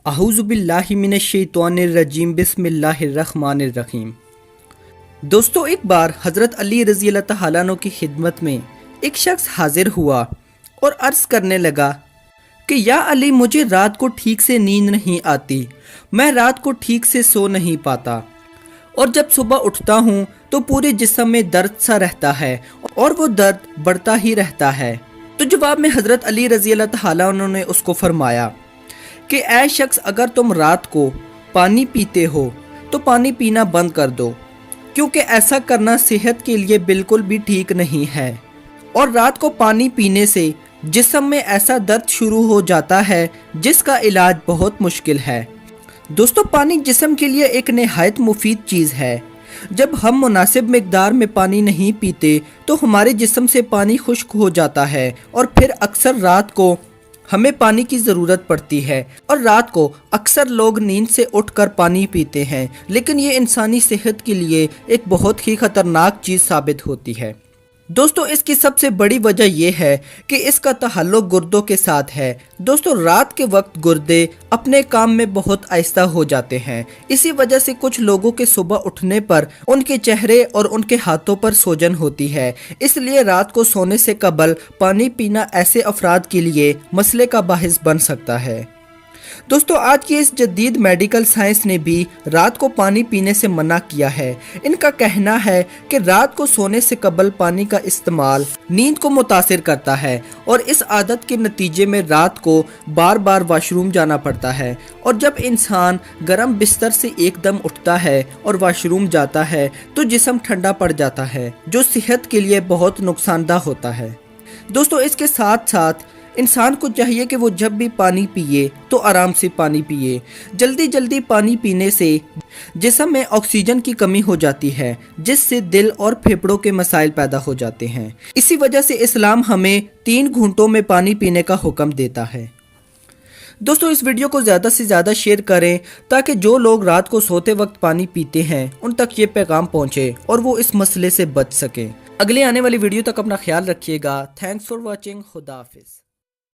اعوذ باللہ من الشیطان الرجیم بسم اللہ الرحمن الرحیم۔ دوستو، ایک بار حضرت علی رضی اللہ تعالیٰ عنہ کی خدمت میں ایک شخص حاضر ہوا اور عرض کرنے لگا کہ یا علی، مجھے رات کو ٹھیک سے نیند نہیں آتی، میں رات کو ٹھیک سے سو نہیں پاتا، اور جب صبح اٹھتا ہوں تو پورے جسم میں درد سا رہتا ہے اور وہ درد بڑھتا ہی رہتا ہے۔ تو جواب میں حضرت علی رضی اللہ تعالیٰ عنہ نے اس کو فرمایا کہ اے شخص، اگر تم رات کو پانی پیتے ہو تو پانی پینا بند کر دو، کیونکہ ایسا کرنا صحت کے لیے بالکل بھی ٹھیک نہیں ہے، اور رات کو پانی پینے سے جسم میں ایسا درد شروع ہو جاتا ہے جس کا علاج بہت مشکل ہے۔ دوستو، پانی جسم کے لیے ایک نہایت مفید چیز ہے۔ جب ہم مناسب مقدار میں پانی نہیں پیتے تو ہمارے جسم سے پانی خشک ہو جاتا ہے، اور پھر اکثر رات کو ہمیں پانی کی ضرورت پڑتی ہے، اور رات کو اکثر لوگ نیند سے اٹھ کر پانی پیتے ہیں، لیکن یہ انسانی صحت کے لیے ایک بہت ہی خطرناک چیز ثابت ہوتی ہے۔ دوستو، اس کی سب سے بڑی وجہ یہ ہے کہ اس کا تعلق گردوں کے ساتھ ہے۔ دوستو، رات کے وقت گردے اپنے کام میں بہت آہستہ ہو جاتے ہیں، اسی وجہ سے کچھ لوگوں کے صبح اٹھنے پر ان کے چہرے اور ان کے ہاتھوں پر سوجن ہوتی ہے۔ اس لیے رات کو سونے سے قبل پانی پینا ایسے افراد کے لیے مسئلے کا باعث بن سکتا ہے۔ دوستو، آج کی اس جدید میڈیکل سائنس نے بھی رات کو پانی پینے سے منع کیا ہے۔ ان کا کہنا ہے کہ رات کو سونے سے قبل پانی کا استعمال نیند کو متاثر کرتا ہے، اور اس عادت کے نتیجے میں رات کو بار بار واش روم جانا پڑتا ہے، اور جب انسان گرم بستر سے ایک دم اٹھتا ہے اور واش روم جاتا ہے تو جسم ٹھنڈا پڑ جاتا ہے، جو صحت کے لیے بہت نقصان دہ ہوتا ہے۔ دوستو، اس کے ساتھ ساتھ انسان کو چاہیے کہ وہ جب بھی پانی پیے تو آرام سے پانی پیے۔ جلدی پانی پینے سے جسم میں آکسیجن کی کمی ہو جاتی ہے، جس سے دل اور پھیپھڑوں کے مسائل پیدا ہو جاتے ہیں۔ اسی وجہ سے اسلام ہمیں 3 گھنٹوں میں پانی پینے کا حکم دیتا ہے۔ دوستو، اس ویڈیو کو زیادہ سے زیادہ شیئر کریں تاکہ جو لوگ رات کو سوتے وقت پانی پیتے ہیں ان تک یہ پیغام پہنچے اور وہ اس مسئلے سے بچ سکیں۔ اگلے آنے والی ویڈیو تک اپنا خیال رکھیے گا۔ Thanks for watching. خدا حافظ۔